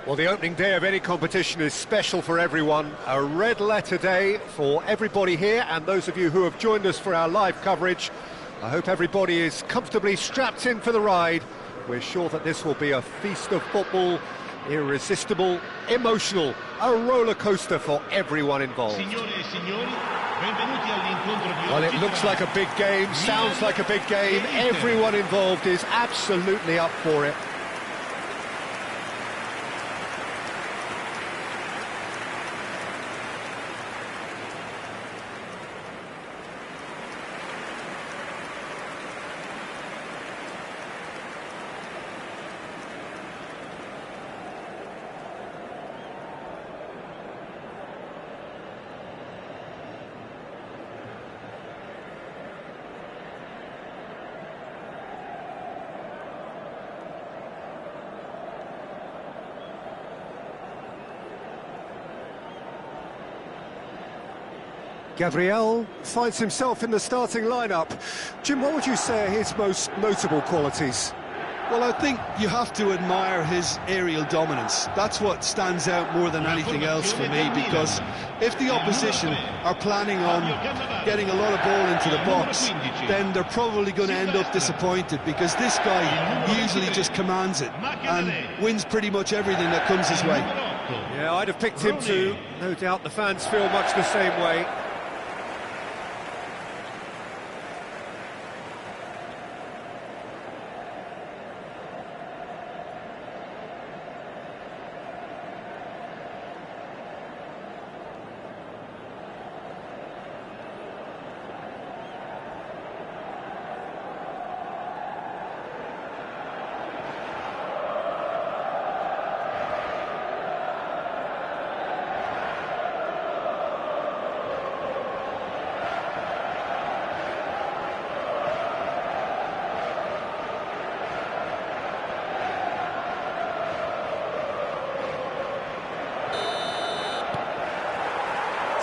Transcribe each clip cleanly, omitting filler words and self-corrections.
Well, the opening day of any competition is special for everyone. A red letter day for everybody here, and those of you who have joined us for our live coverage. I hope everybody is comfortably strapped in for the ride. We're sure that this will be a feast of football, irresistible, emotional, a roller coaster for everyone involved. Well, it looks like a big game, sounds like a big game. Everyone involved is absolutely up for it. Gabriel finds himself in the starting lineup. Jim, what would you say are his most notable qualities? Well, I think you have to admire his aerial dominance. That's what stands out more than anything else for me, because if the opposition are planning on getting a lot of ball into the box, then they're probably going to end up disappointed, because this guy usually just commands it and wins pretty much everything that comes his way. Yeah, I'd have picked him too. No doubt the fans feel much the same way.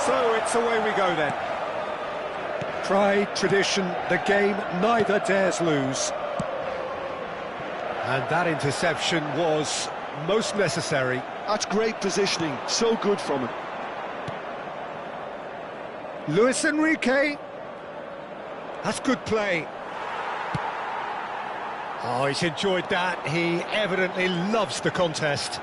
So it's away we go then. Pride, tradition, the game neither dares lose. And that interception was most necessary. That's great positioning, so good from him. Luis Enrique. That's good play. Oh, he's enjoyed that. He evidently loves the contest.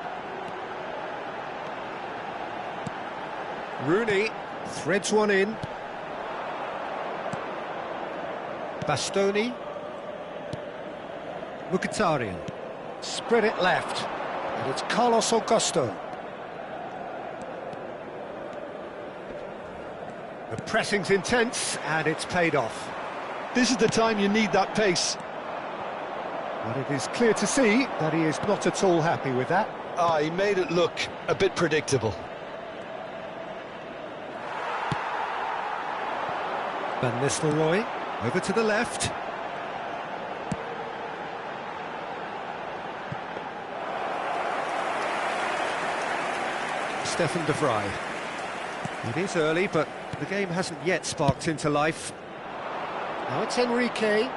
Rooney threads one in. Bastoni. Mkhitaryan. Spread it left. And it's Carlos Augusto. The pressing's intense, and it's paid off. This is the time you need that pace. But it is clear to see that he is not at all happy with that. He made it look a bit predictable. Van Nistelrooy, over to the left. Stefan de Vrij. It is early, but the game hasn't yet sparked into life. Now it's Enrique.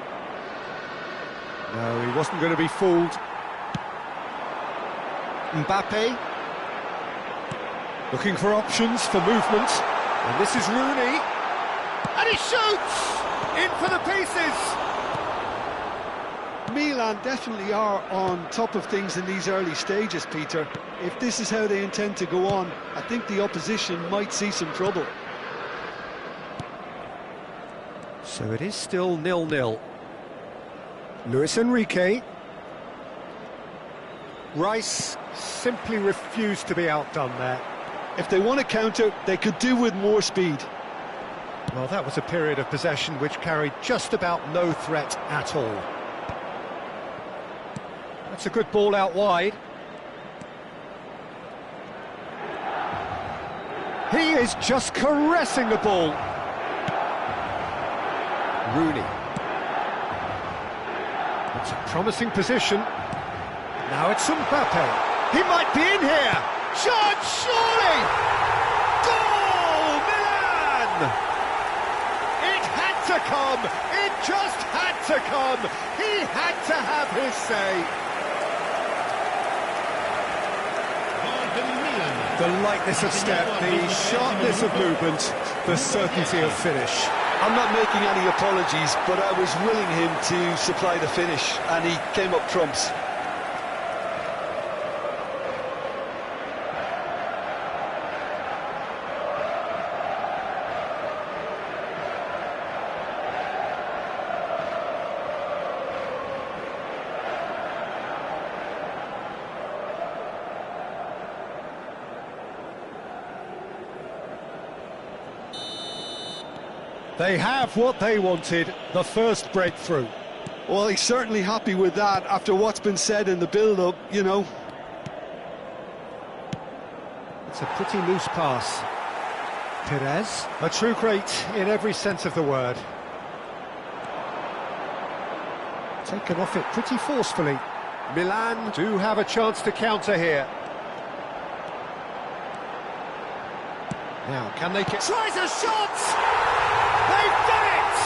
No, he wasn't going to be fooled. Mbappe. Looking for options for movement. And this is Rooney. And he shoots! In for the pieces! Milan definitely are on top of things in these early stages, Peter. If this is how they intend to go on, I think the opposition might see some trouble. So it is still 0-0. Luis Enrique. Rice simply refused to be outdone there. If they want to counter, they could do with more speed. Well, that was a period of possession which carried just about no threat at all. That's a good ball out wide. He is just caressing the ball. Rooney. It's a promising position. Now it's Mbappe. He might be in here. Shot, surely! Goal, Milan! It had to come. It just had to come. He had to have his say. The lightness of step, the sharpness of movement, the certainty of finish. I'm not making any apologies, but I was willing him to supply the finish, and he came up trumps. They have what they wanted, the first breakthrough. Well, he's certainly happy with that after what's been said in the build-up, you know. It's a pretty loose pass. Perez, a true great in every sense of the word. Taken off it pretty forcefully. Milan do have a chance to counter here. Now, can they get... Tries a shot! They've done it!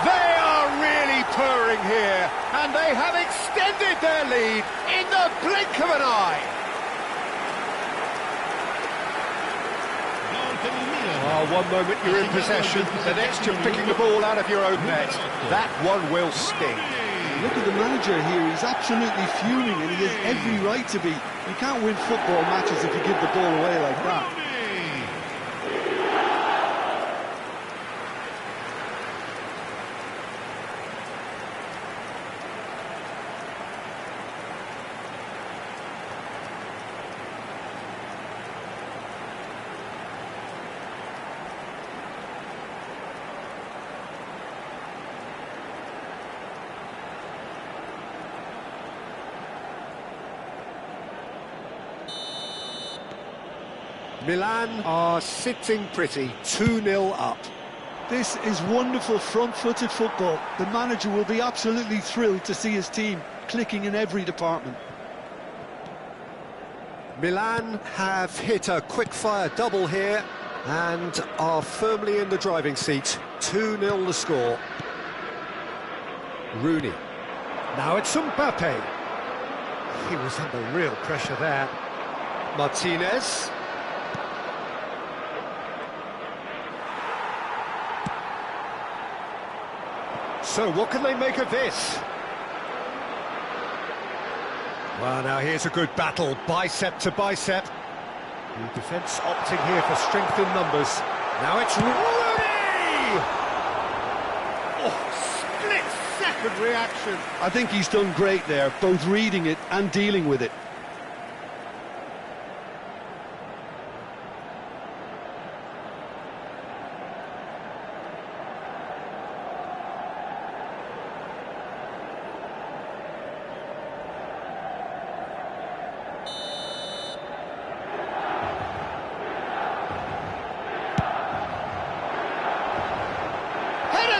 They are really purring here, and they have extended their lead in the blink of an eye. Oh, one moment you're in possession, the next you're picking the ball out of your own net. That one will sting. Look at the manager here, he's absolutely fuming, and he has every right to be. You can't win football matches if you give the ball away like that. Milan are sitting pretty, 2-0 up. This is wonderful front-footed football. The manager will be absolutely thrilled to see his team clicking in every department. Milan have hit a quick-fire double here and are firmly in the driving seat. 2-0 the score. Rooney. Now it's Mbappe. He was under real pressure there. Martinez. So what can they make of this? Well, now here's a good battle, bicep to bicep. The defence opting here for strength in numbers. Now it's Rooney! Oh, split-second reaction. I think he's done great there, both reading it and dealing with it.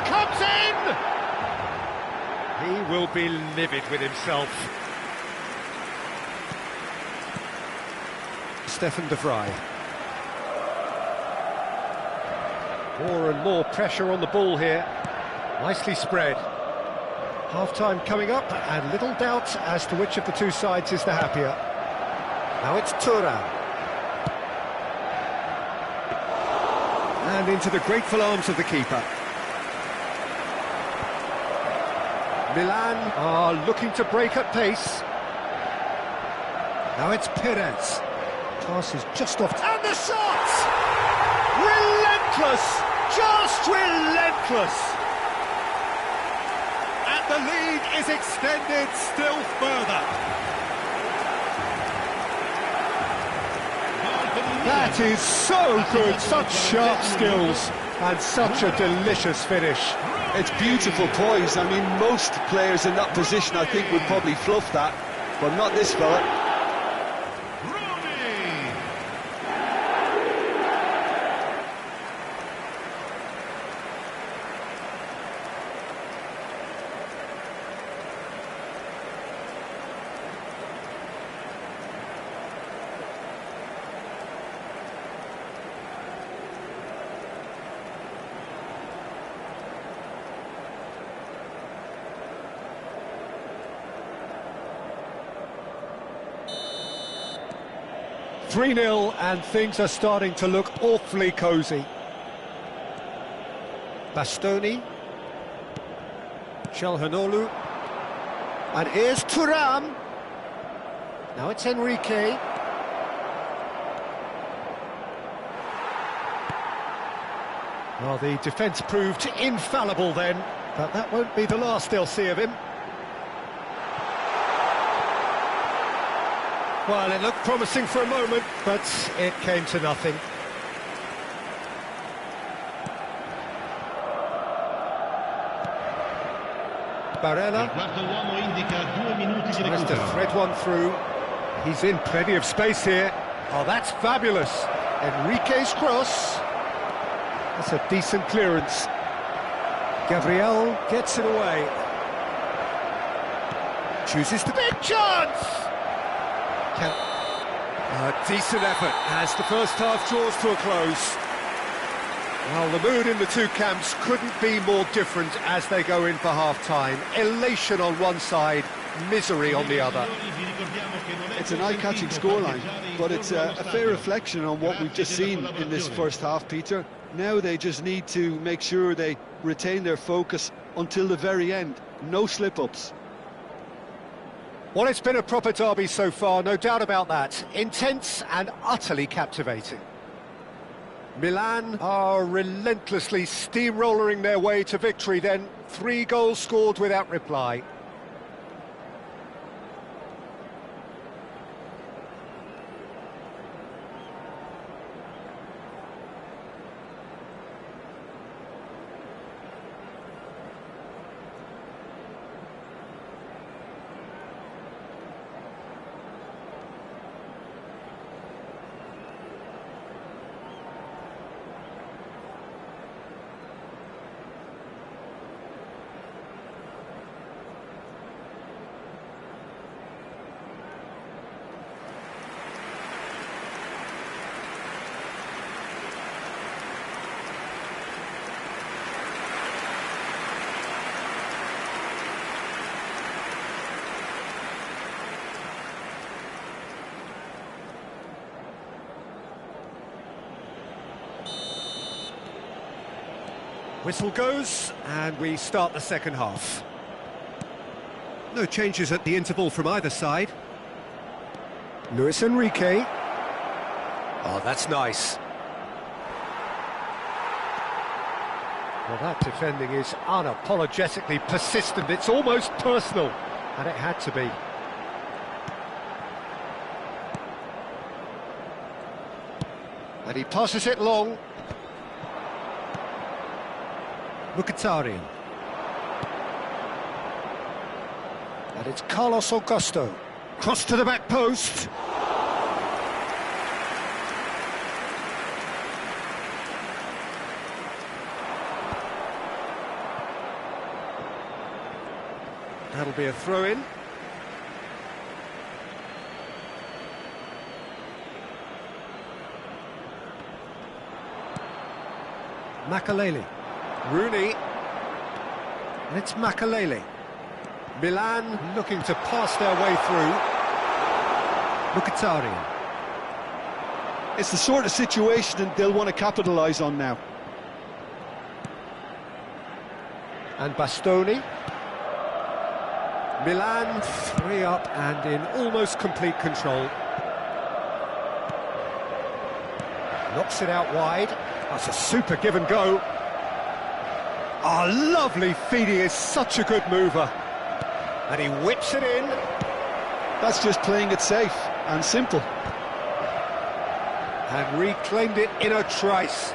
Comes in! He will be livid with himself. Stefan de Vrij. More and more pressure on the ball here. Nicely spread. Half-time coming up, and little doubt as to which of the two sides is the happier. Now it's Thuram. And into the grateful arms of the keeper. Milan are looking to break at pace. Now it's Perez. Pass is just off. And the shot! Relentless! Just relentless! And the lead is extended still further. That is so good, such sharp skills and such a delicious finish. It's beautiful poise. I mean, most players in that position, I think, would probably fluff that, but not this fella. 3-0, and things are starting to look awfully cosy. Bastoni. Calhanoglu. And here's Thuram. Now it's Enrique. Well, the defence proved infallible then, but that won't be the last they'll see of him. Well, it looked promising for a moment, but it came to nothing. Barella tries to thread one through. He's in plenty of space here. Oh, that's fabulous. Enrique's cross. That's a decent clearance. Gabriel gets it away. Chooses the big chance! A decent effort as the first half draws to a close. Well, the mood in the two camps couldn't be more different as they go in for half-time. Elation on one side, misery on the other. It's an eye-catching scoreline, but it's a fair reflection on what we've just seen in this first half, Peter. Now they just need to make sure they retain their focus until the very end. No slip-ups. Well, it's been a proper derby so far, no doubt about that. Intense and utterly captivating. Milan are relentlessly steamrollering their way to victory then. 3 goals scored without reply. Whistle goes, and we start the second half. No changes at the interval from either side. Luis Enrique. Oh, that's nice. Well, that defending is unapologetically persistent. It's almost personal, and it had to be. And he passes it long. Mkhitaryan. And it's Carlos Augusto. Cross to the back post. That'll be a throw-in. Makaleli. Rooney, and it's Makaleli. Milan looking to pass their way through. Mkhitaryan. It's the sort of situation that they'll want to capitalise on now. And Bastoni. Milan 3 up and in almost complete control. Knocks it out wide. That's a super give and go. Oh, lovely feed, he is such a good mover. And he whips it in. That's just playing it safe and simple. And reclaimed it in a trice.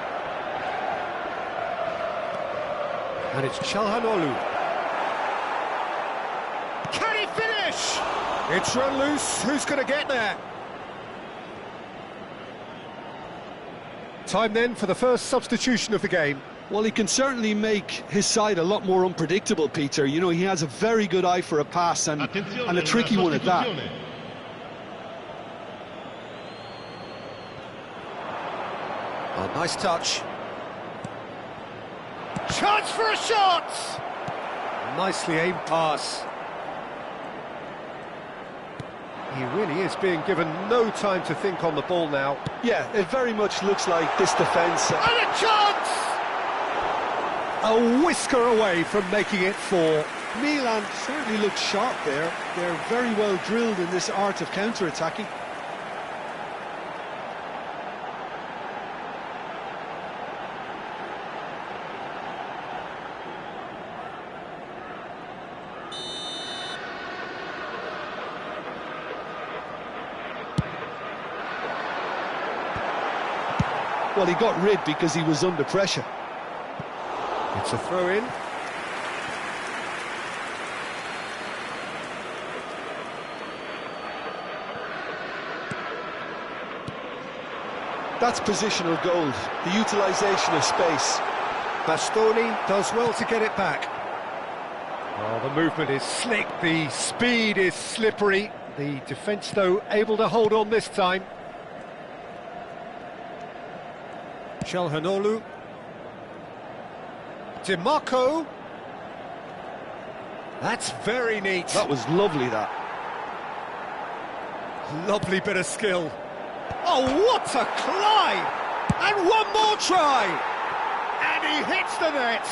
And it's Calhanoglu. Can he finish? It's run loose, who's going to get there? Time then for the first substitution of the game. Well, he can certainly make his side a lot more unpredictable, Peter. You know, he has a very good eye for a pass and a tricky one at that. Oh, nice touch. Chance for a shot! Nicely aimed pass. He really is being given no time to think on the ball now. Yeah, it very much looks like this defence... And a chance! A whisker away from making it 4. Milan certainly looked sharp there. They're very well drilled in this art of counter-attacking. Well, he got rid because he was under pressure. It's a throw-in. That's positional gold, the utilisation of space. Bastoni does well to get it back. Well, the movement is slick, the speed is slippery. The defence, though, able to hold on this time. Chelhanoglu. DiMarco. That's very neat. That was lovely, that. Lovely bit of skill. Oh, what a climb! And one more try! And he hits the net!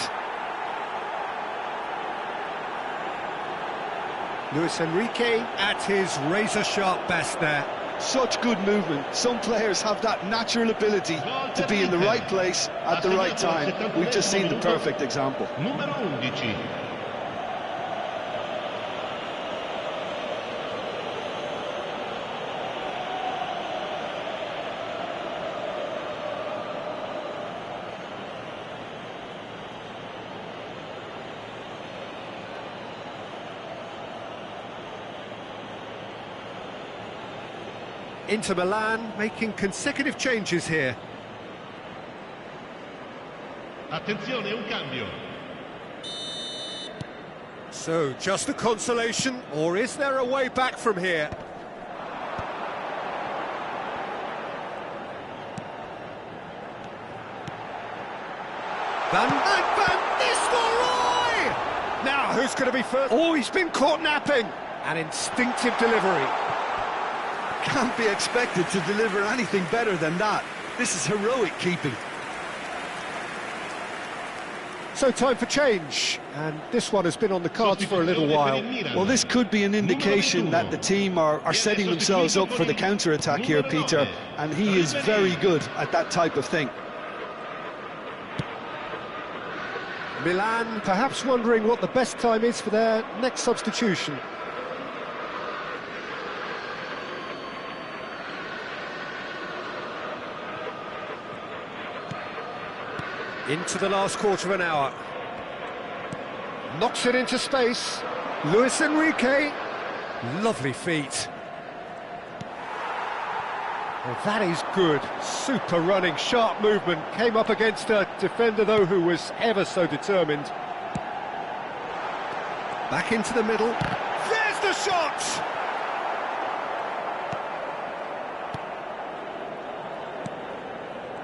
Luis Enrique at his razor-sharp best there. Such good movement. Some players have that natural ability to be in the right place at the right time. We've just seen the perfect example. Numero 11. Inter Milan making consecutive changes here. Attenzione, un cambio. So, just a consolation, or is there a way back from here? Van Nistelrooy! Now, who's going to be first? Oh, he's been caught napping! An instinctive delivery. Can't be expected to deliver anything better than that. This is heroic keeping. So time for change, and this one has been on the cards for a little while. Well, this could be an indication that the team are setting themselves up for the counter-attack here, Peter, and he is very good at that type of thing. Milan perhaps wondering what the best time is for their next substitution. Into the last quarter of an hour. Knocks it into space. Luis Enrique. Lovely feet. Well, that is good. Super running, sharp movement. Came up against a defender, though, who was ever so determined. Back into the middle. There's the shot!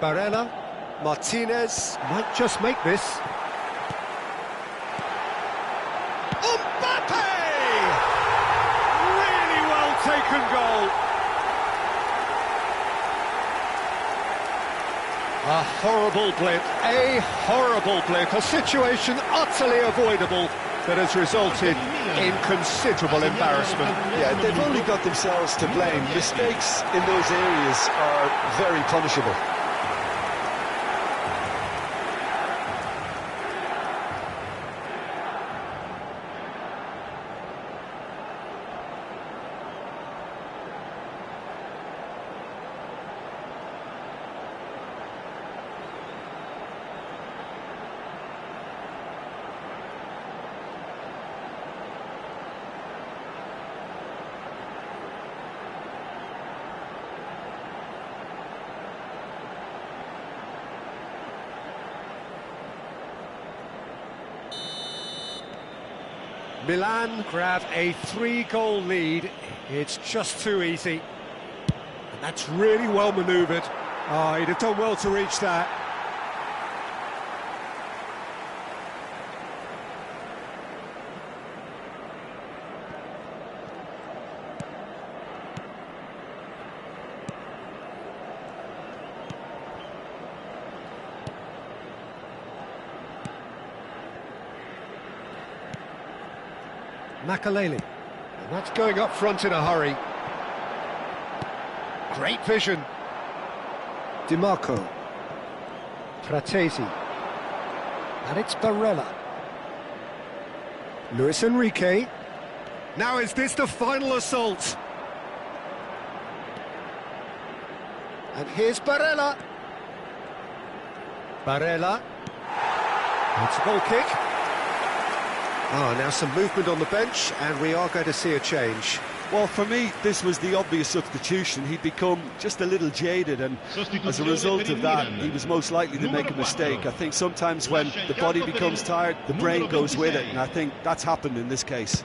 Barella. Martinez might just make this. Mbappe! Really well taken goal. A horrible blip, a situation utterly avoidable that has resulted in considerable embarrassment. Yeah, they've only got themselves to blame. Mistakes in those areas are very punishable. Milan grab a 3-goal lead. It's just too easy. And that's really well manoeuvred. Oh, he'd have done well to reach that. Makaleli. And that's going up front in a hurry. Great vision. DiMarco. Fratesi. And it's Barella. Luis Enrique. Now is this the final assault? And here's Barella. Barella. It's a goal kick. Now some movement on the bench, and we are going to see a change. Well, for me, this was the obvious substitution. He'd become just a little jaded, and as a result of that, he was most likely to make a mistake. I think sometimes when the body becomes tired, the brain goes with it, and I think that's happened in this case.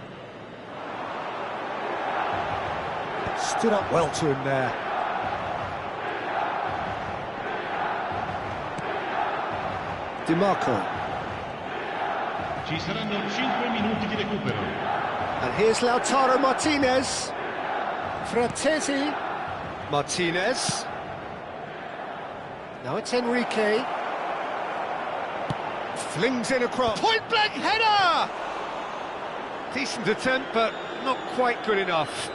Stood up well to him there. DiMarco. Ci saranno 5 minuti di recupero. And here's Lautaro Martinez. Fratesi. Martinez. Now it's Enrique. Flings in across. Point-blank header! Decent attempt, but not quite good enough.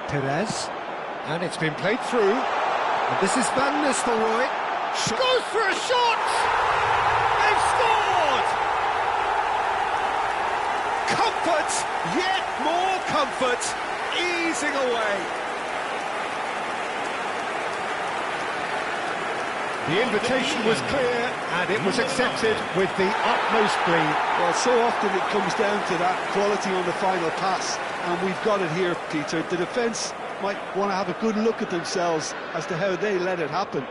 Perez. And it's been played through. And this is Van Nistelrooy. Goes for a shot! They've scored! Comfort, yet more comfort, easing away. The invitation was clear, and it was accepted with the utmost glee. Well, so often it comes down to that quality on the final pass, and we've got it here, Peter. The defence might want to have a good look at themselves as to how they let it happen.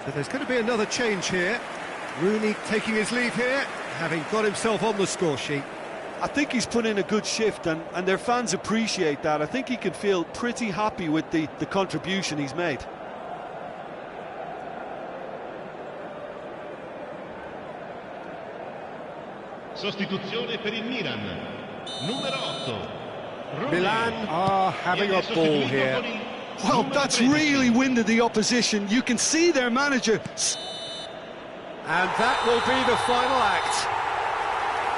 So there's going to be another change here. Rooney taking his leave here, having got himself on the score sheet. I think he's put in a good shift, and their fans appreciate that. I think he can feel pretty happy with the contribution he's made. Sostituzione per il Milan. Numero 8. Milan are having a ball here. Well, that's really winded the opposition. You can see their manager. And that will be the final act.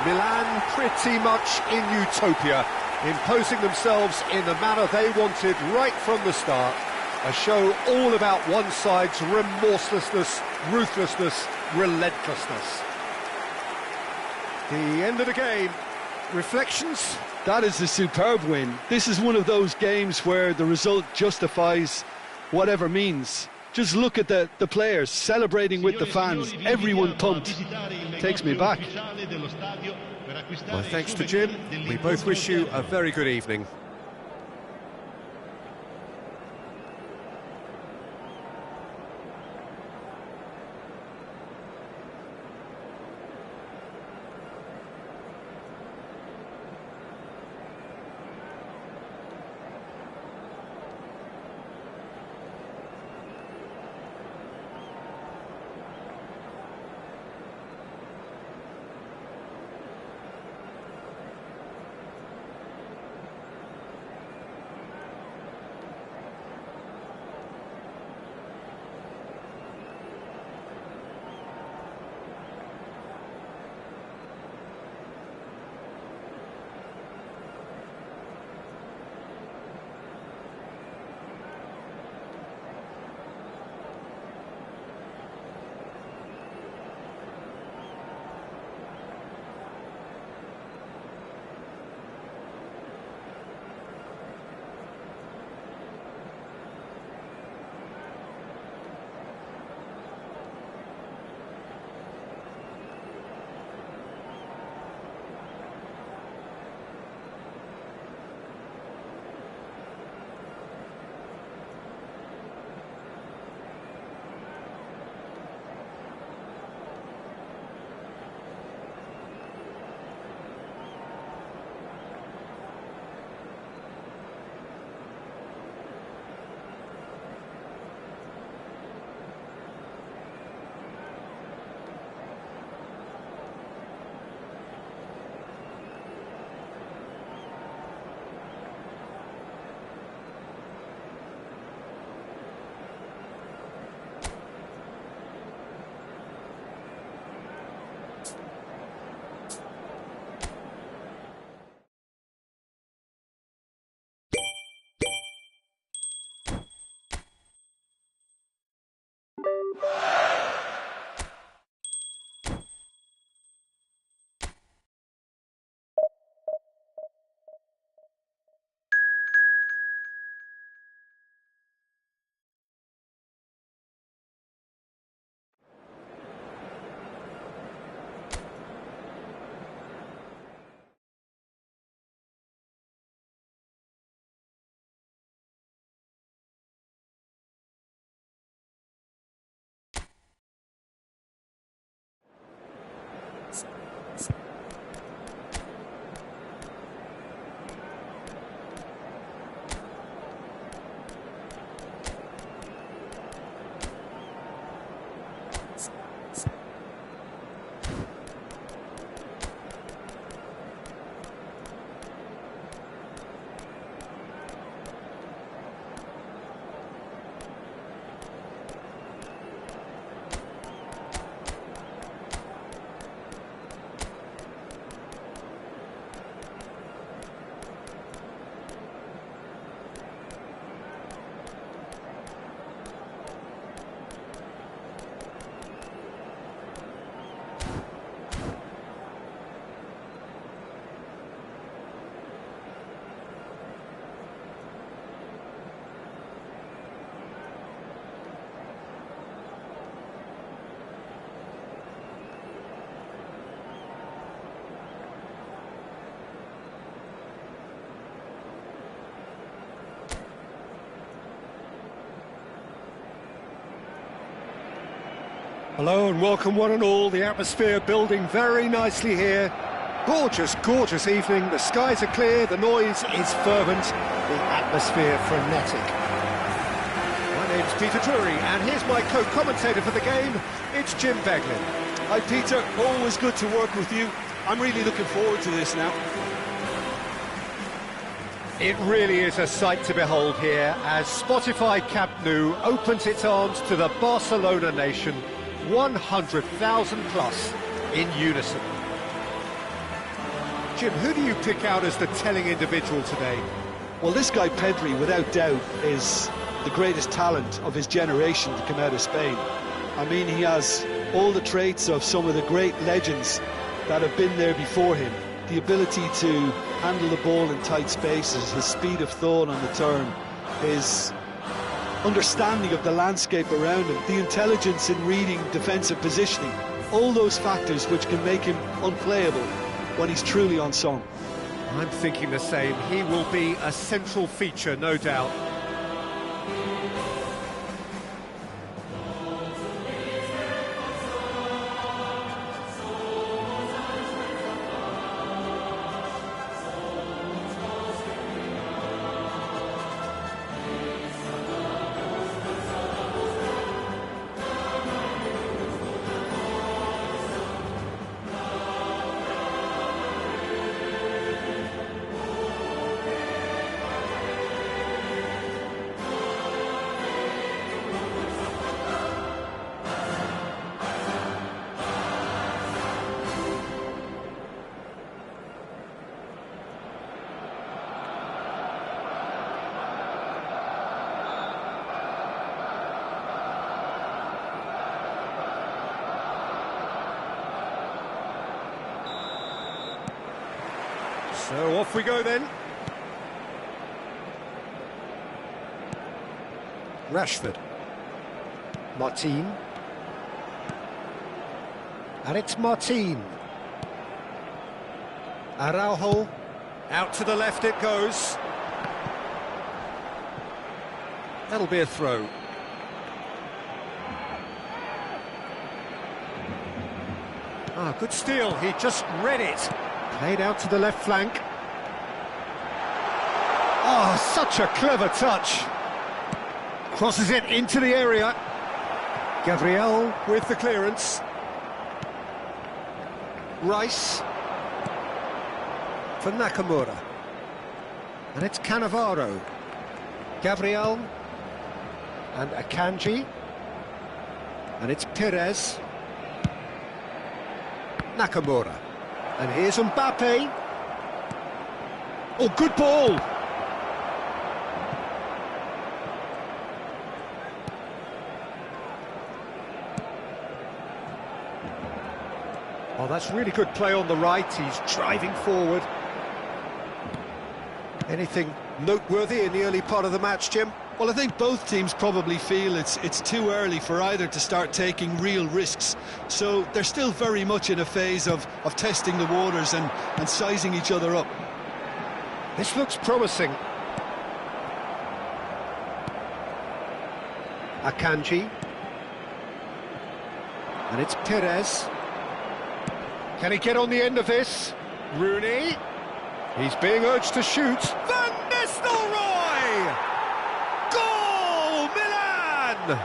Milan pretty much in utopia, imposing themselves in the manner they wanted right from the start. A show all about one side's remorselessness, ruthlessness, relentlessness. The end of the game. Reflections? That is a superb win. This is one of those games where the result justifies whatever means. Just look at the players celebrating with the fans. Everyone pumped. Takes me back. My thanks to Jim. We both wish you a very good evening. Hello and welcome one and all, the atmosphere building very nicely here. Gorgeous, gorgeous evening, the skies are clear, the noise is fervent, the atmosphere frenetic. My name's Peter Drury and here's my co-commentator for the game, it's Jim Beglin. Hi Peter, always good to work with you. I'm really looking forward to this now. It really is a sight to behold here as Spotify Camp Nou opens its arms to the Barcelona nation, 100,000 plus in unison. Jim, who do you pick out as the telling individual today? Well, this guy Pedri, without doubt, is the greatest talent of his generation to come out of Spain. I mean, he has all the traits of some of the great legends that have been there before him. The ability to handle the ball in tight spaces, his speed of thought on the turn, his understanding of the landscape around him, the intelligence in reading defensive positioning, all those factors which can make him unplayable when he's truly on song. I'm thinking the same. He will be a central feature, no doubt. So off we go then. Rashford. Martin. And it's Martin. Araujo. Out to the left it goes. That'll be a throw. Ah, good steal. He just read it. Played out to the left flank. Oh, such a clever touch. Crosses it into the area. Gabriel with the clearance. Rice. For Nakamura. And it's Cannavaro. Gabriel. And Akanji. And it's Perez. Nakamura. And here's Mbappe. Oh, good ball. Oh, that's really good play on the right. He's driving forward. Anything noteworthy in the early part of the match, Jim? Well, I think both teams probably feel it's too early for either to start taking real risks. So they're still very much in a phase of testing the waters and sizing each other up. This looks promising. Akanji. And it's Perez. Can he get on the end of this? Rooney. He's being urged to shoot. Van Nistelrooy! Goal, Milan!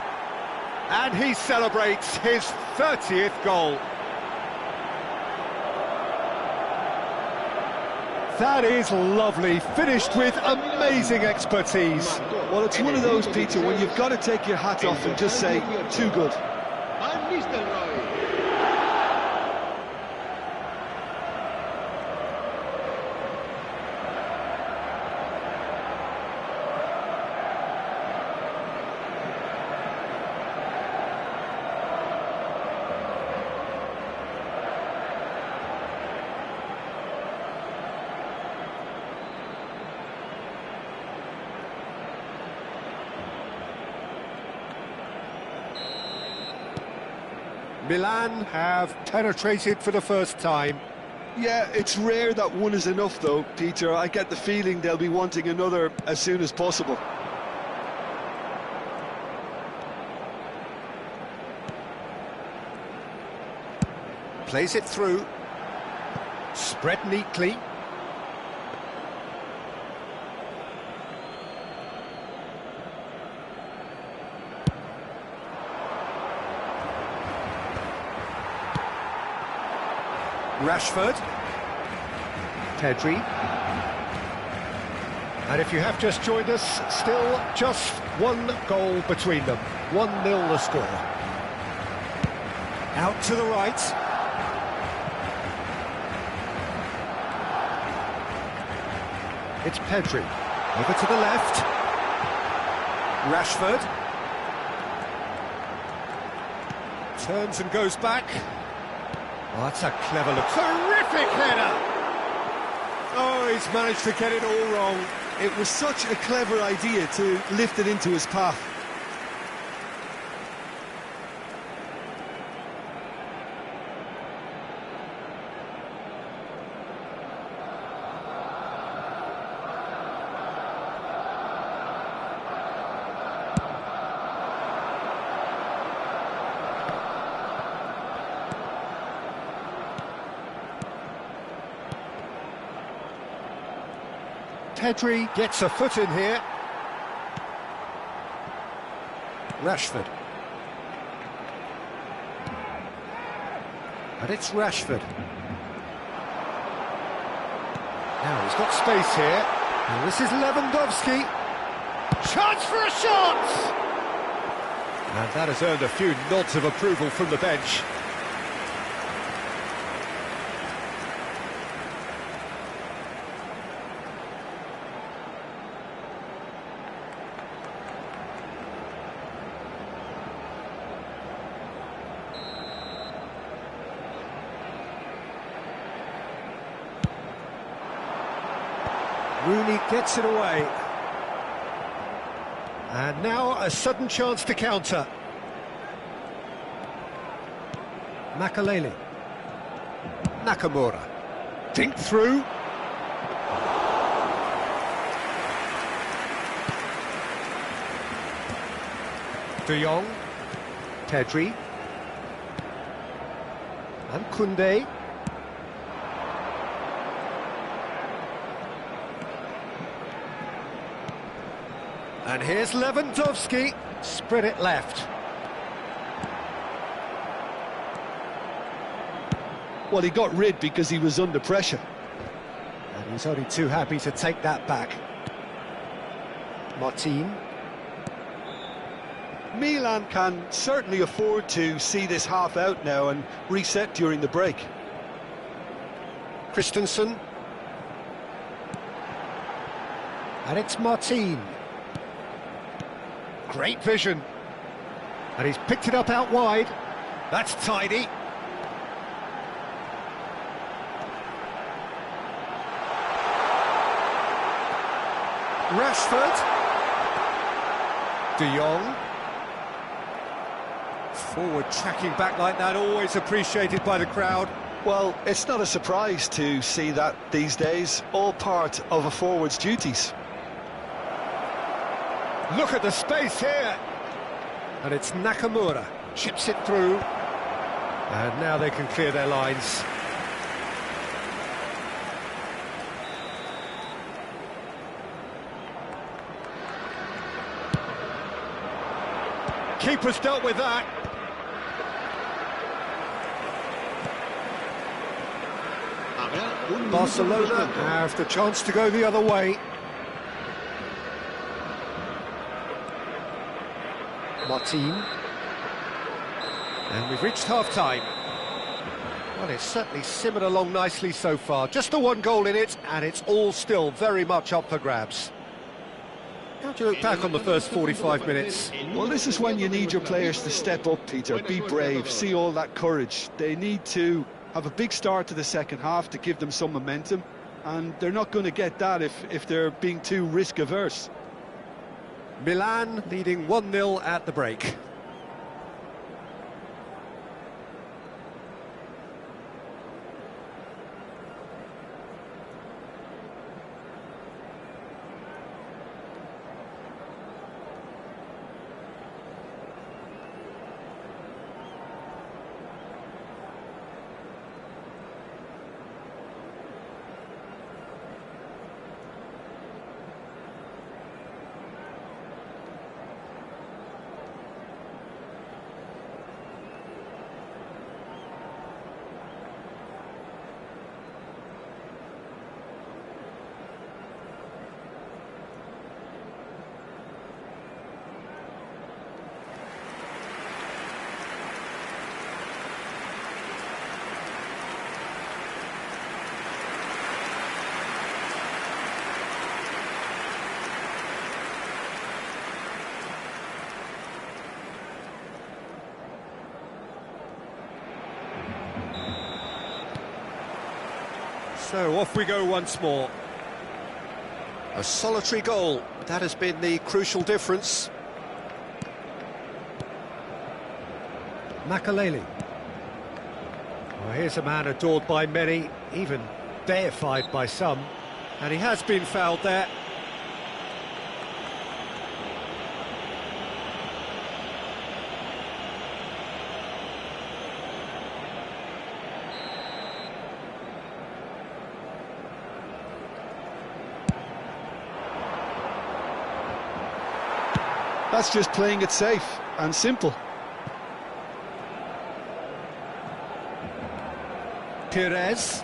And he celebrates his 30th goal. That is lovely, finished with amazing expertise. Well, it's one of those, Peter, when you've got to take your hat off and just say, too good. Milan have penetrated for the first time. Yeah, it's rare that one is enough though, Peter. I get the feeling they'll be wanting another as soon as possible. Plays it through. Spread neatly. Rashford. Pedri. And if you have just joined us, still just one goal between them. 1-0 the score. Out to the right. It's Pedri. Over to the left. Rashford. Turns and goes back. Oh, that's a clever look. Terrific header! Oh, he's managed to get it all wrong. It was such a clever idea to lift it into his path. Pedri gets a foot in here. Rashford. And it's Rashford. Now he's got space here. And this is Lewandowski. Chance for a shot! And that has earned a few nods of approval from the bench. Rooney gets it away. And now a sudden chance to counter. Makalele. Nakamura. Dinked through. De Jong. Pedri. And Koundé. And here's Lewandowski, spread it left. Well, he got rid because he was under pressure. And he's only too happy to take that back. Martin. Milan can certainly afford to see this half out now and reset during the break. Christensen. And it's Martin. Great vision. And he's picked it up out wide. That's tidy. Rashford. De Jong. Forward tracking back like that, always appreciated by the crowd. Well, it's not a surprise to see that these days, all part of a forward's duties. Look at the space here. And it's Nakamura. Chips it through. And now they can clear their lines. Keeper's dealt with that. Barcelona have the chance to go the other way. Martin. And we've reached half-time. Well, it's certainly simmered along nicely so far. Just the one goal in it, and it's all still very much up for grabs. How do you look back on the first 45 minutes? Well, this is when you need your players to step up, Peter. Be brave, see all that courage. They need to have a big start to the second half to give them some momentum, and they're not going to get that if they're being too risk-averse. Milan leading 1-0 at the break. So off we go once more. A solitary goal, that has been the crucial difference. Makaleli. Well, here's a man adored by many, even deified by some, and he has been fouled there. That's just playing it safe and simple. Perez.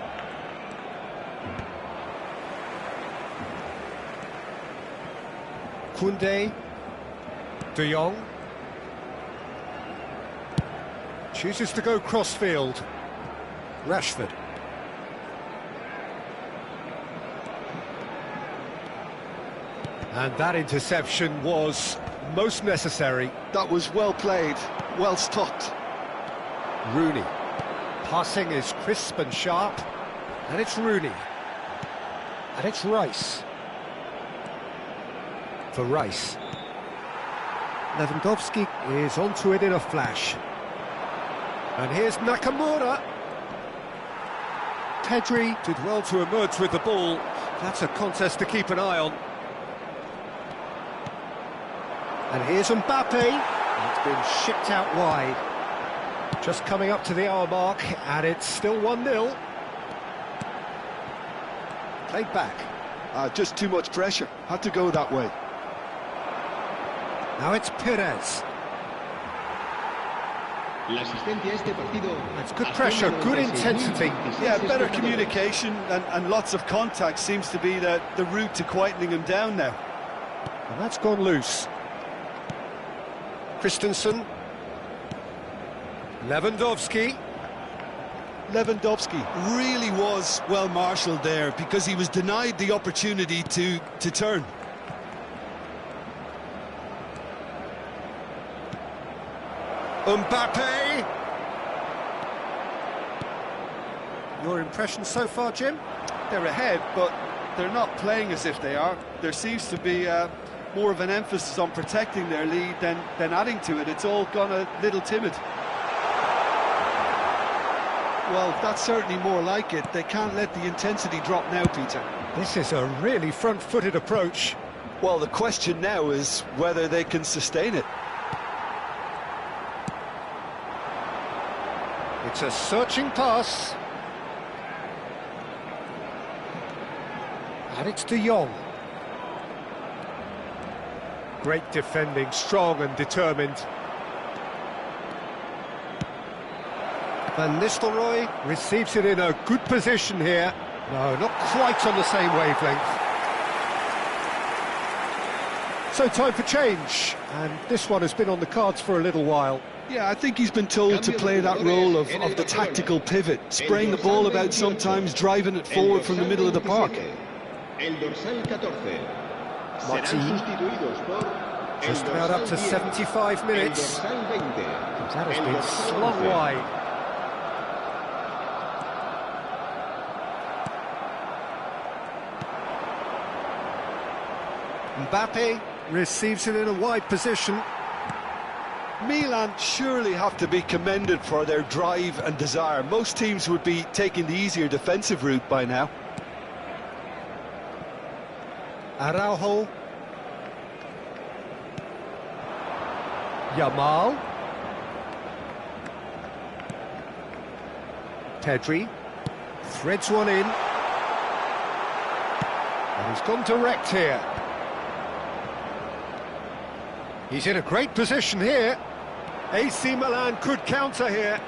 Koundé. De Jong. Chooses to go crossfield. Rashford. And that interception was most necessary. That was well played, well stopped. Rooney. Passing is crisp and sharp. And it's Rooney. And it's Rice. For Rice. Lewandowski is onto it in a flash. And here's Nakamura. Pedri did well to emerge with the ball. That's a contest to keep an eye on. And here's Mbappe. It's been shipped out wide. Just coming up to the hour mark, and it's still 1-0. Played back. Just too much pressure. Had to go that way. Now it's Perez. It's good pressure, good intensity. Yeah, better communication and lots of contact seems to be the route to quietening him down now. And that's gone loose. Christensen. Lewandowski really was well marshalled there because he was denied the opportunity to turn. Mbappe. Your impression so far, Jim? They're ahead, but they're not playing as if they are. There seems to be more of an emphasis on protecting their lead than adding to it. It's all gone a little timid. Well, that's certainly more like it. They can't let the intensity drop now, Peter. This is a really front-footed approach. Well, the question now is whether they can sustain it. It's a searching pass. And it's De Jong. Great defending, strong and determined. Van Nistelrooy receives it in a good position here. No, not quite on the same wavelength. So time for change, and this one has been on the cards for a little while. Yeah, I think he's been told to play that role of the tactical pivot, spraying the ball about sometimes, driving it forward from the middle of the park. Martin, just about up to 75 minutes. That has been slung wide. Mbappe receives it in a wide position. Milan surely have to be commended for their drive and desire. Most teams would be taking the easier defensive route by now. Araujo. Yamal. Pedri. Threads one in. And he's gone direct here. He's in a great position here. AC Milan could counter here.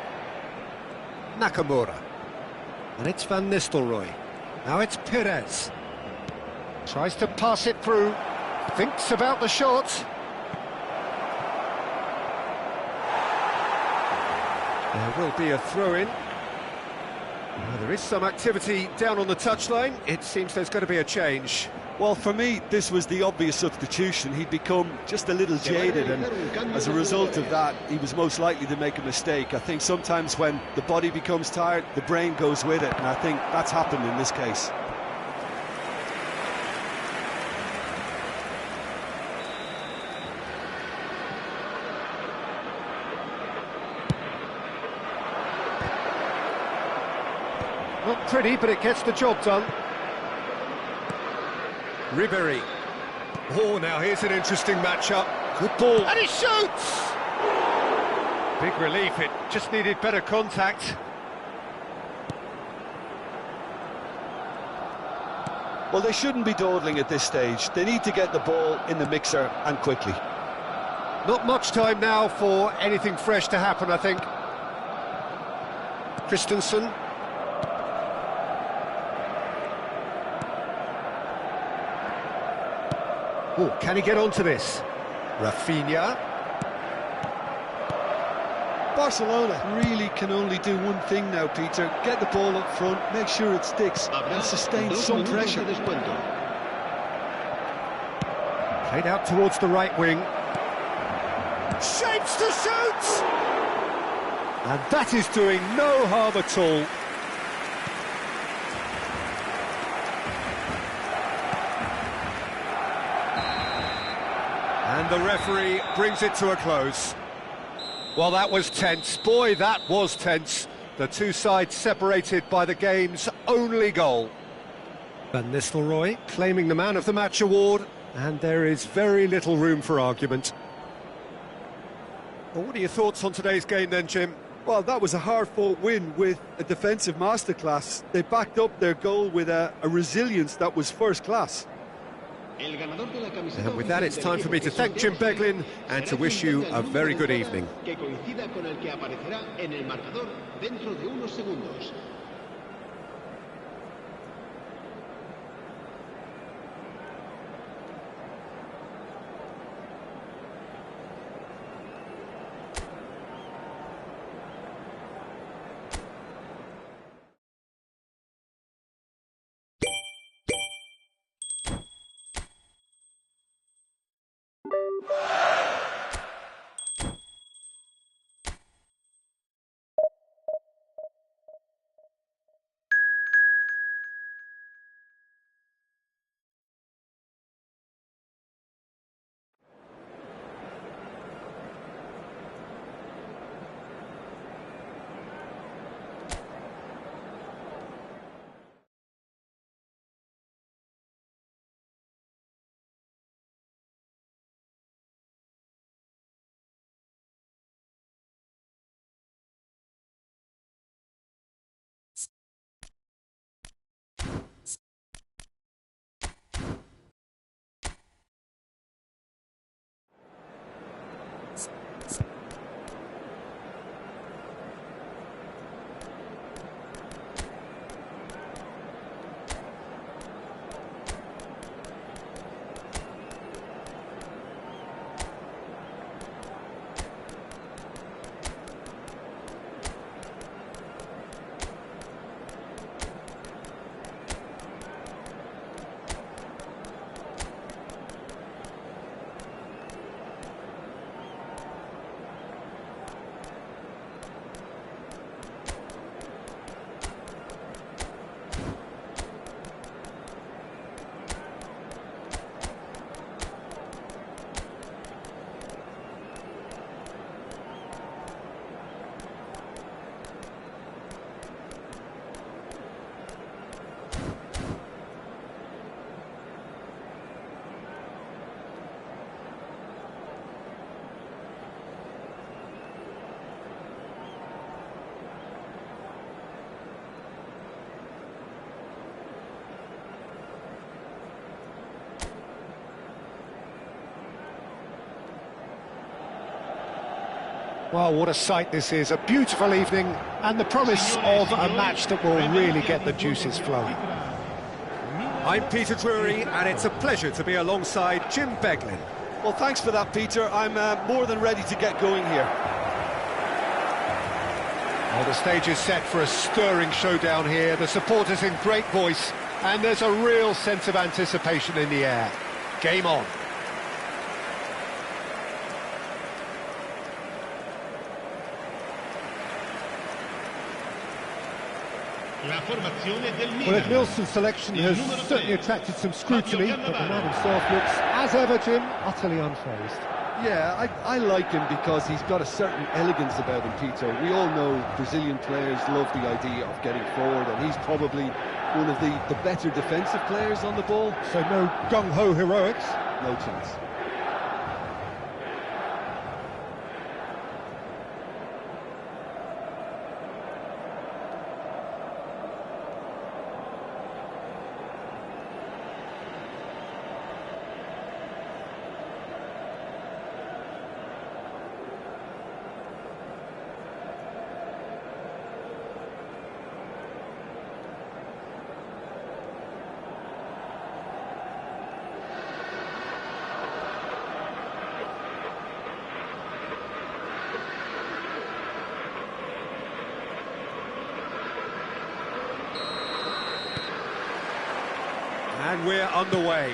Nakamura. And it's Van Nistelrooy. Now it's Perez. Tries to pass it through. Thinks about the shot. There will be a throw-in. Well, there is some activity down on the touchline. It seems there's going to be a change. Well, for me, this was the obvious substitution. He'd become just a little jaded, and as a result of that, he was most likely to make a mistake. I think sometimes when the body becomes tired, the brain goes with it, and I think that's happened in this case. Not pretty, but it gets the job done. Ribéry. Oh, now here's an interesting matchup. Good ball. And he shoots! Big relief, it just needed better contact. Well, they shouldn't be dawdling at this stage. They need to get the ball in the mixer, and quickly. Not much time now for anything fresh to happen, I think. Christensen. Oh, can he get onto this? Rafinha. Barcelona really can only do one thing now, Peter. Get the ball up front, make sure it sticks, and sustain some pressure. Played out towards the right wing. Shapes to shoot! And that is doing no harm at all. And the referee brings it to a close. Well, that was tense. Boy, that was tense. The two sides separated by the game's only goal. Van Nistelrooy claiming the Man of the Match award, and there is very little room for argument. Well, what are your thoughts on today's game then, Jim? Well, that was a hard-fought win with a defensive masterclass. They backed up their goal with a resilience that was first class. And with that, it's time for me to thank Jim Beglin and to wish you a very good evening. Well, what a sight this is. A beautiful evening and the promise of a match that will really get the juices flowing. I'm Peter Drury, and it's a pleasure to be alongside Jim Beglin. Well, thanks for that, Peter. I'm more than ready to get going here. Well, the stage is set for a stirring showdown here. The supporters in great voice, and there's a real sense of anticipation in the air. Game on. La formazione del Well, Milan. Nilsson's selection has certainly attracted some scrutiny, but the man himself looks, as ever, Jim, utterly unfazed. Yeah, I like him because he's got a certain elegance about him, Peter. We all know Brazilian players love the idea of getting forward, and he's probably one of the better defensive players on the ball. So no gung-ho heroics. No chance. And we're underway.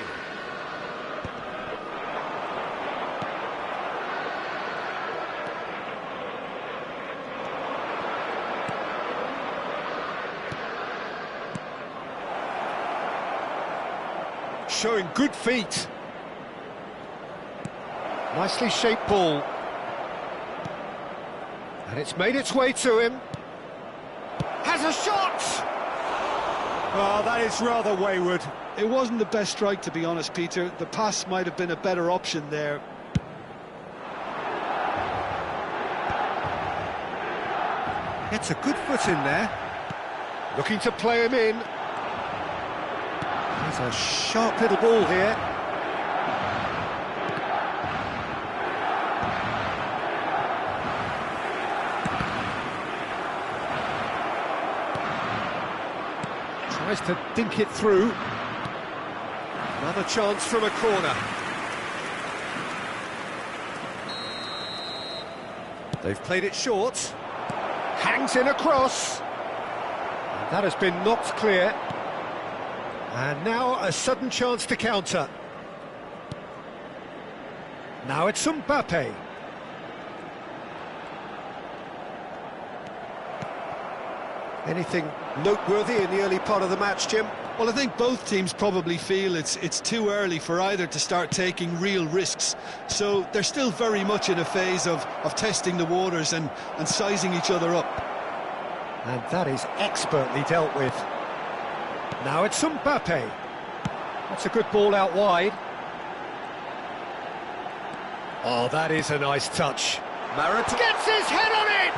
Showing good feet. Nicely shaped ball. And it's made its way to him. Has a shot! Oh, that is rather wayward. It wasn't the best strike, to be honest, Peter. The pass might have been a better option there. Gets a good foot in there. Looking to play him in. There's a sharp little ball here. Tries to dink it through. Another chance from a corner. They've played it short. Hangs in a cross. And that has been knocked clear. And now a sudden chance to counter. Now it's Mbappe. Anything noteworthy in the early part of the match, Jim? Well, I think both teams probably feel it's too early for either to start taking real risks. So they're still very much in a phase of testing the waters and sizing each other up. And that is expertly dealt with. Now it's Mbappe. That's a good ball out wide. Oh, that is a nice touch. Marat gets his head on it!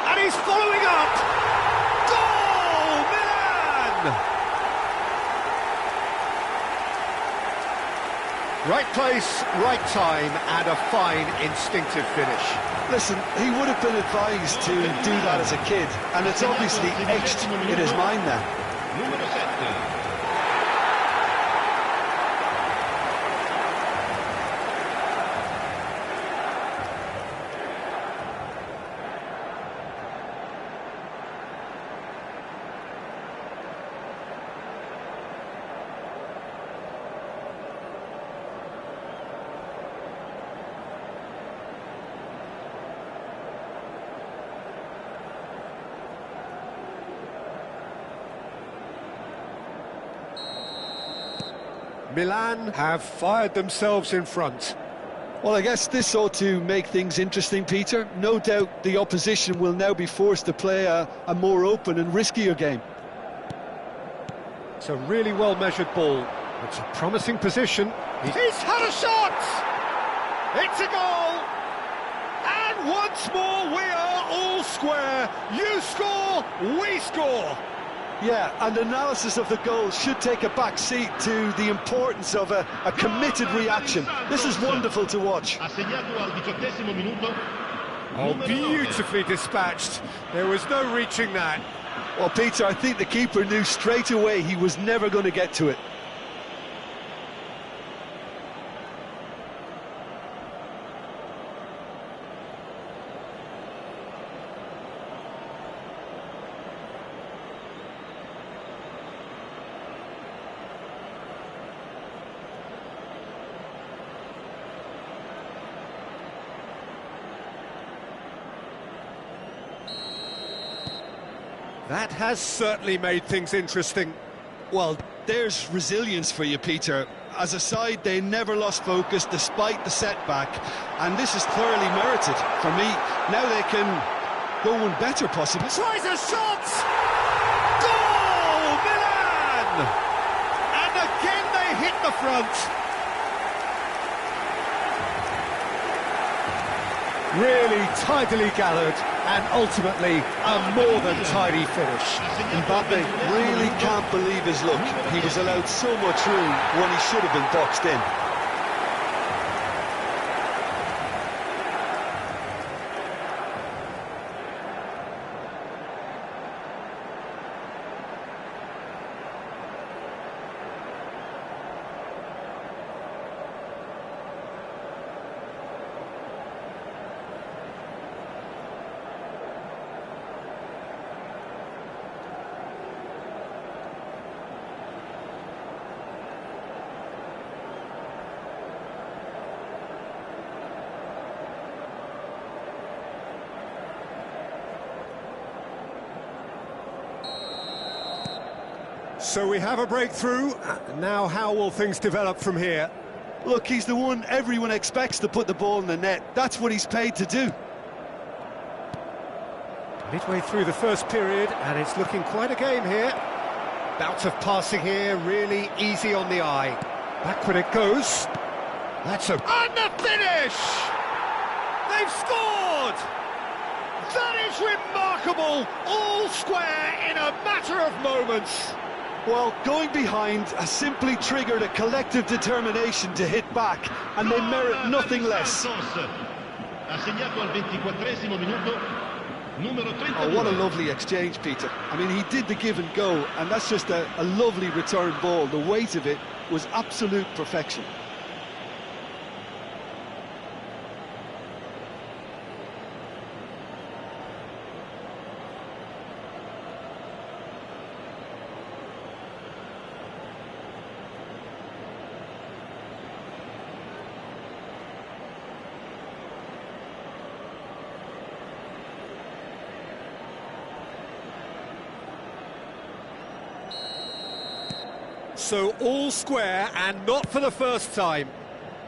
And he's following up! Goal! Milan! Right place, right time, and a fine instinctive finish. Listen, he would have been advised to do that as a kid, and it's obviously etched in his mind now. Numero 7. Milan have fired themselves in front. Well, I guess this ought to make things interesting, Peter. No doubt the opposition will now be forced to play a more open and riskier game. It's a really well-measured ball. It's a promising position. He's had a shot! It's a goal! And once more we are all square. You score, we score. Yeah, and analysis of the goal should take a back seat to the importance of a committed reaction. This is wonderful to watch. Assegnato al 18° minuto. Oh, beautifully dispatched. There was no reaching that. Well, Peter, I think the keeper knew straight away he was never going to get to it. That has certainly made things interesting. Well, there's resilience for you, Peter. As a side, they never lost focus despite the setback, and this is thoroughly merited. For me, now they can go one better, possibly. Tries a shot! Goal! Milan! And again they hit the front. Really tidily gathered, and ultimately a more than tidy finish. Mbappe really can't believe his luck. He was allowed so much room when he should have been boxed in. So we have a breakthrough. Now how will things develop from here? Look, he's the one everyone expects to put the ball in the net. That's what he's paid to do. Midway through the first period, and it's looking quite a game here. Bout of passing here, really easy on the eye. Backward it goes. That's a... And the finish! They've scored! That is remarkable! All square in a matter of moments. Well, going behind has simply triggered a collective determination to hit back, and they merit nothing less. Oh, what a lovely exchange, Peter. I mean, he did the give and go, and that's just a lovely return ball. The weight of it was absolute perfection. So all square, and not for the first time.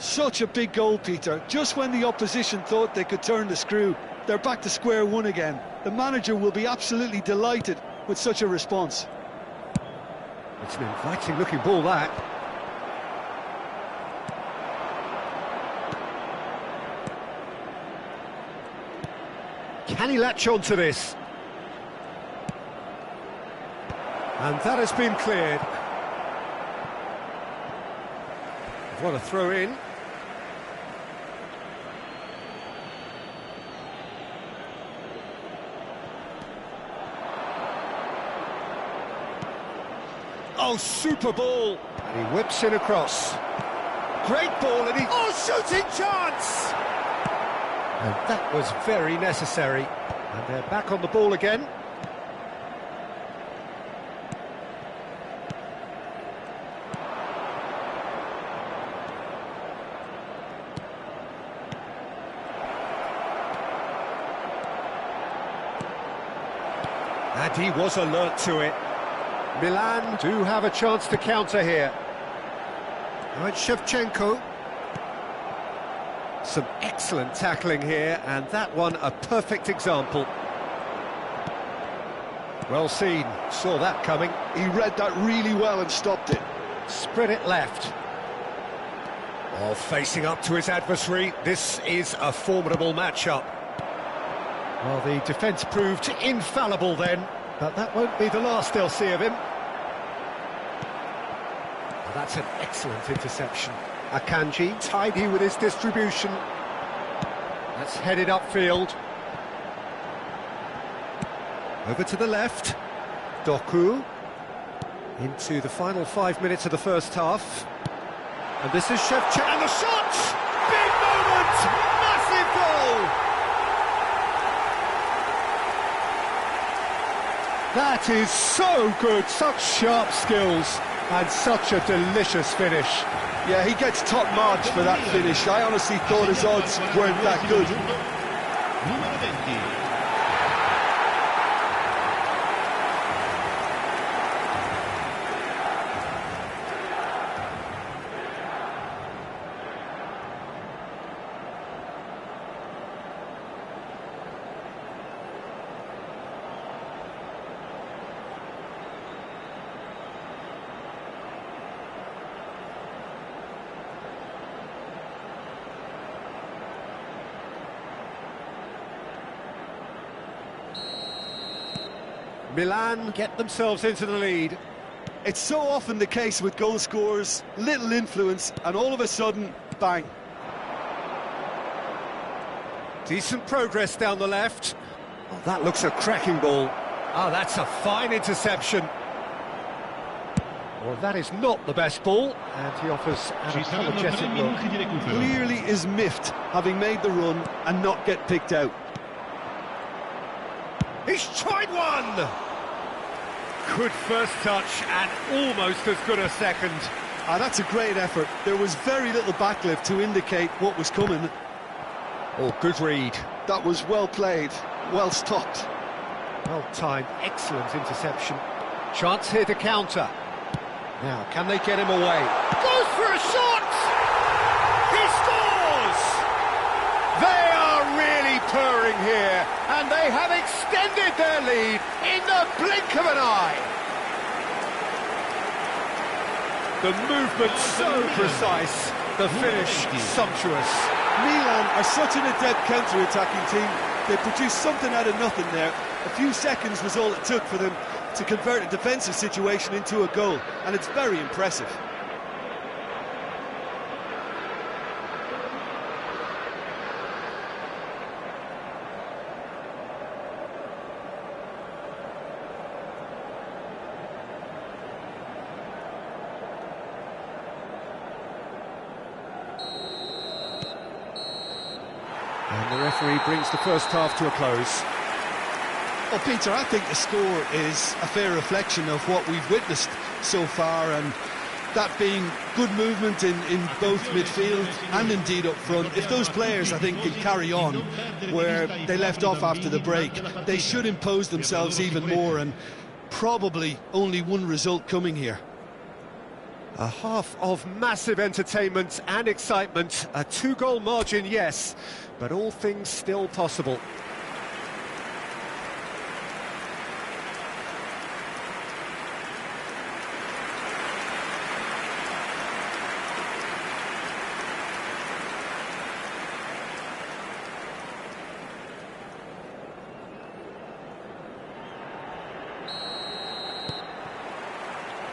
Such a big goal, Peter. Just when the opposition thought they could turn the screw, they're back to square one again. The manager will be absolutely delighted with such a response. It's an inviting-looking ball, that. Can he latch on to this? And that has been cleared. What a throw in. Oh, super ball. And he whips it across. Great ball, and he... Oh, shooting chance! And that was very necessary. And they're back on the ball again. And he was alert to it. Milan do have a chance to counter here. Now it's Shevchenko. Some excellent tackling here, and that one a perfect example. Well seen, saw that coming. He read that really well and stopped it. Spread it left. While facing up to his adversary, this is a formidable matchup. Well, the defence proved infallible then, but that won't be the last they'll see of him. Well, that's an excellent interception. Akanji, tidy with his distribution. That's headed upfield. Over to the left. Doku. Into the final 5 minutes of the first half. And this is Shevchenko. And the shot! Big moment! Massive goal! That is so good, such sharp skills, and such a delicious finish. Yeah, he gets top marks for that finish. I honestly thought his odds weren't that good. Milan get themselves into the lead. It's so often the case with goal scorers, little influence, and all of a sudden, bang. Decent progress down the left. Oh, that looks a cracking ball. Oh, that's a fine interception. Well, that is not the best ball, and he offers an apologetic look. Clearly is miffed, having made the run and not get picked out. He's tried one! Good first touch and almost as good a second. That's a great effort. There was very little backlift to indicate what was coming. Oh, good read. That was well played, well stopped. Well timed, excellent interception. Chance here to counter. Now, can they get him away? Goes for a shot! He scores! They are really purring here, and they have extended their lead in the blink of an eye. The movement so precise, the finish sumptuous. Milan are such an adept counter-attacking team. They produced something out of nothing there. A few seconds was all it took for them to convert a defensive situation into a goal, and it's very impressive. And the referee brings the first half to a close. Well, Peter, I think the score is a fair reflection of what we've witnessed so far, and that being good movement in both midfield and indeed up front. If those players, I think, can carry on where they left off after the break, they should impose themselves even more, and probably only one result coming here. A half of massive entertainment and excitement. A two-goal margin, yes, but all things still possible.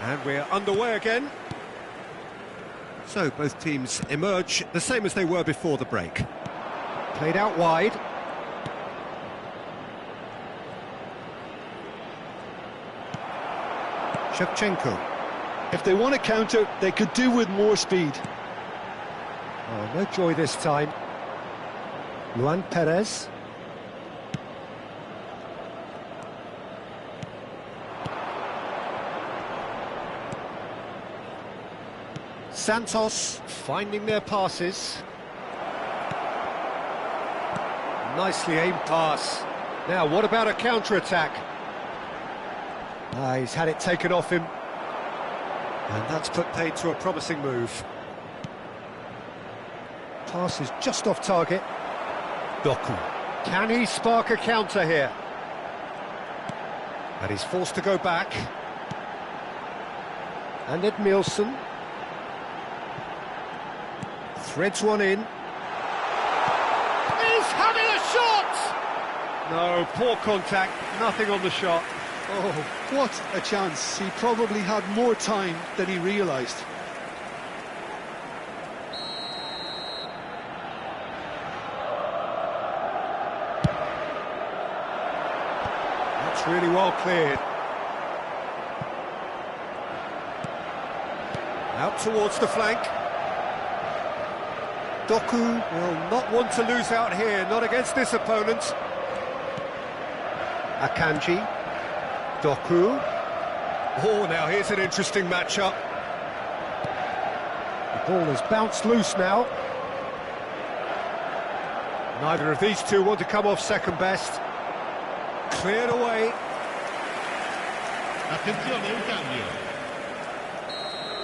And we're underway again. So both teams emerge the same as they were before the break. Played out wide. Shevchenko. If they want to counter, they could do with more speed. Oh, no joy this time. Luan Perez. Santos finding their passes. Nicely aimed pass. Now, what about a counter-attack? He's had it taken off him. And that's put paid to a promising move. Pass is just off target. Doku. Can he spark a counter here? And he's forced to go back. And Edmilson. Threads one in. He's having a shot! No, poor contact, nothing on the shot. Oh, what a chance. He probably had more time than he realised. That's really well cleared. Out towards the flank. Doku will not want to lose out here, not against this opponent. Akanji. Doku. Oh, now here's an interesting matchup. The ball has bounced loose now. Neither of these two want to come off second best. Cleared away. Attenzione, un cambio.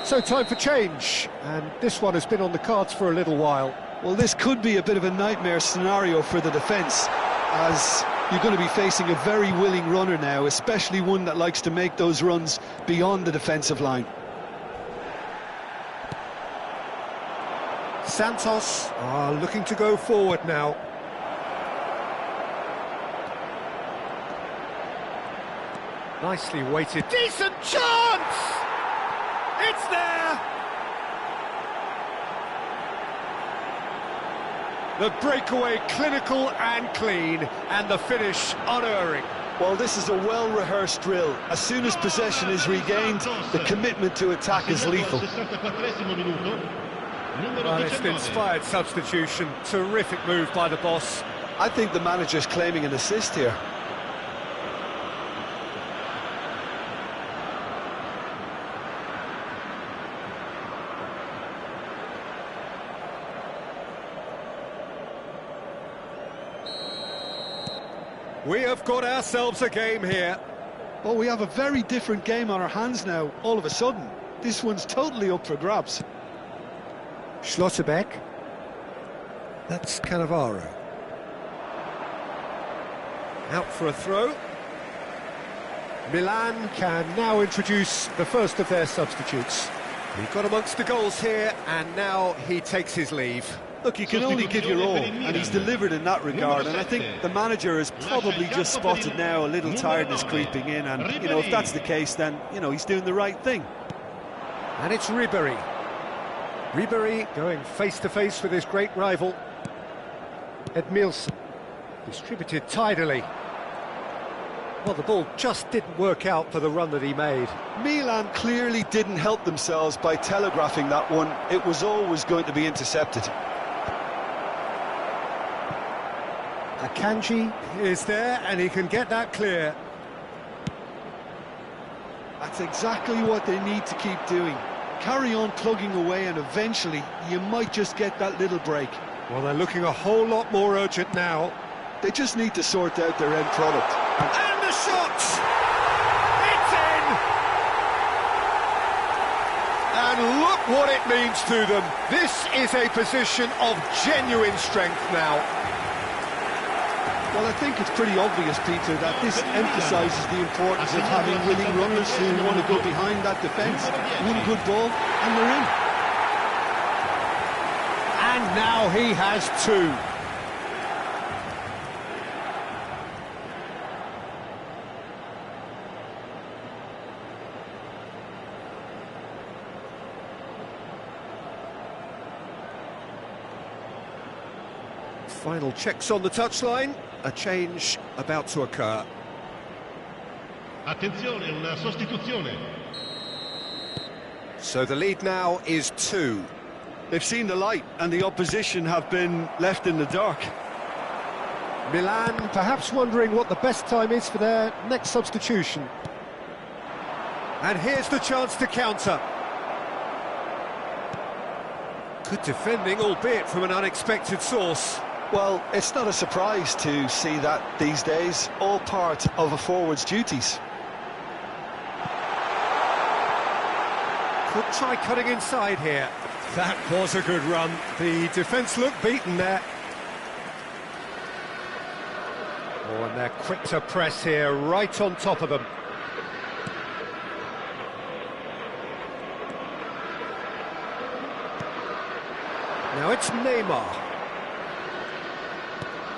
So time for change, and this one has been on the cards for a little while. Well, this could be a bit of a nightmare scenario for the defence, as you're going to be facing a very willing runner now, especially one that likes to make those runs beyond the defensive line. Santos are looking to go forward now. Nicely weighted. Decent chance! It's there! The breakaway clinical and clean, and the finish unerring. Well, this is a well-rehearsed drill. As soon as possession is regained, the commitment to attack is lethal. Well, it's an inspired substitution. Terrific move by the boss. I think the manager's claiming an assist here. We have got ourselves a game here. Oh, we have a very different game on our hands now, all of a sudden. This one's totally up for grabs. Schlotterbeck. That's Cannavaro. Out for a throw. Milan can now introduce the first of their substitutes. He got amongst the goals here, and now he takes his leave. Look, you can only give your all, and he's delivered in that regard, and I think the manager has probably just spotted now a little tiredness creeping in, and, you know, if that's the case, then, you know, he's doing the right thing. And it's Ribéry. Ribéry going face-to-face with his great rival, Edmilson. Distributed tidily. Well, the ball just didn't work out for the run that he made. Milan clearly didn't help themselves by telegraphing that one. It was always going to be intercepted. Akanji is there, and he can get that clear. That's exactly what they need to keep doing. Carry on plugging away, and eventually you might just get that little break. Well, they're looking a whole lot more urgent now. They just need to sort out their end product. And the shot! It's in! And look what it means to them. This is a position of genuine strength now. Well, I think it's pretty obvious, Peter, that this emphasises the importance of having willing runners who want to go behind that defence. One good ball, and they're in. And now he has two. Final checks on the touchline. A change about to occur. Attenzione, una sostituzione. So the lead now is 2. They've seen the light, and the opposition have been left in the dark. Milan perhaps wondering what the best time is for their next substitution. And here's the chance to counter. Good defending, albeit from an unexpected source. Well, it's not a surprise to see that these days, all part of a forward's duties. Could try cutting inside here. That was a good run. The defence looked beaten there. Oh, and they're quick to press here, right on top of them. Now it's Neymar.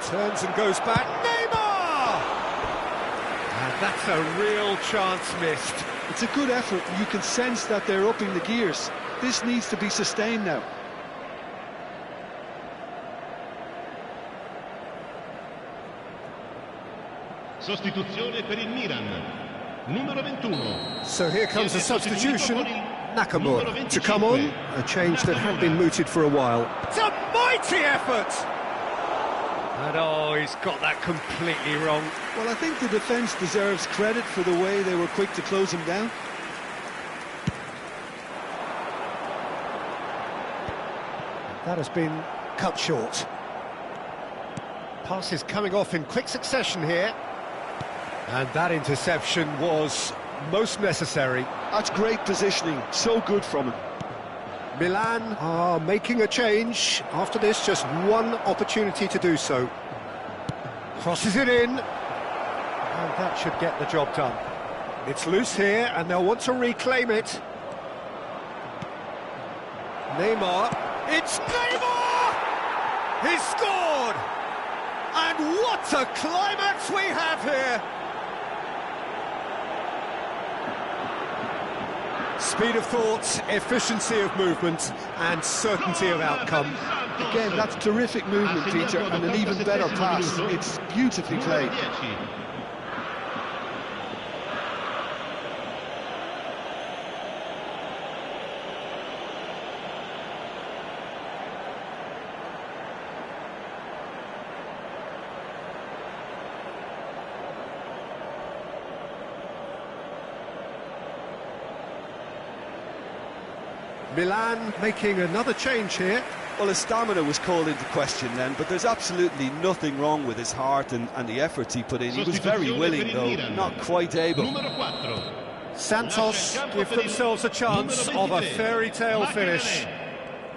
Turns and goes back. Neymar! And that's a real chance missed. It's a good effort. You can sense that they're upping the gears. This needs to be sustained now. Sostituzione per il Milan. Numero 21. So here comes a substitution. Nakamura to come on. A change that had been mooted for a while. It's a mighty effort! And oh, he's got that completely wrong. Well, I think the defence deserves credit for the way they were quick to close him down. That has been cut short. Passes coming off in quick succession here. And that interception was most necessary. That's great positioning, so good from him. Milan are making a change. After this, just one opportunity to do so. Crosses it in. And that should get the job done. It's loose here, and they'll want to reclaim it. Neymar. It's Neymar! He's scored! And what a climax we have here! Speed of thought, efficiency of movement, and certainty of outcome. Again, that's terrific movement, Peter, and an even better pass. It's beautifully played. Milan making another change here. Well, his stamina was called into question then, but there's absolutely nothing wrong with his heart and the efforts he put in. He was very willing, though, not quite able. Santos give themselves a chance of a fairy tale finish.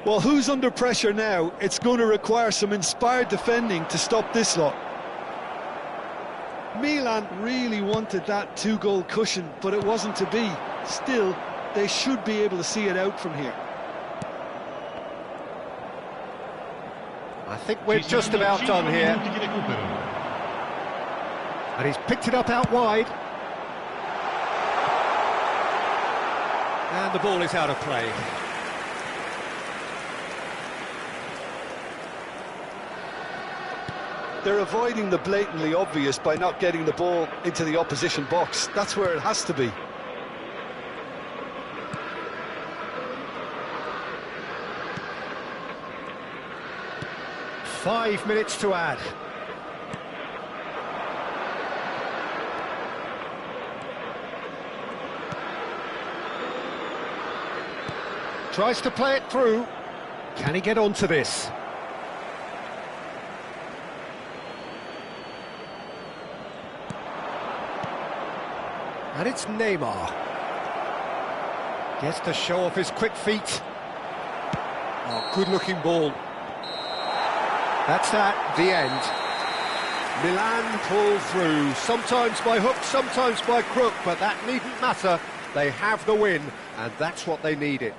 Well, who's under pressure now? It's going to require some inspired defending to stop this lot. Milan really wanted that two-goal cushion, but it wasn't to be. Still, they should be able to see it out from here. I think we're just about done here. And he's picked it up out wide. And the ball is out of play. They're avoiding the blatantly obvious by not getting the ball into the opposition box. That's where it has to be. Five minutes to add. Tries to play it through. Can he get onto this? And it's Neymar. Gets to show off his quick feet. Oh, good-looking ball. That's that, the end. Milan pull through, sometimes by hook, sometimes by crook, but that needn't matter. They have the win, and that's what they needed.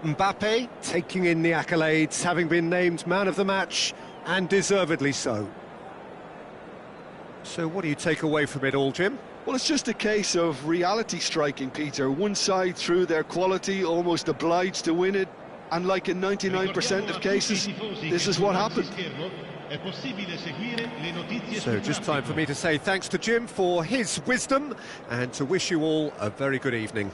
Mbappe taking in the accolades, having been named man of the match, and deservedly so. So what do you take away from it all, Jim? Well, it's just a case of reality striking, Peter. One side, through their quality, almost obliged to win it. And like in 99% of cases, this is what happened. So just time for me to say thanks to Jim for his wisdom and to wish you all a very good evening.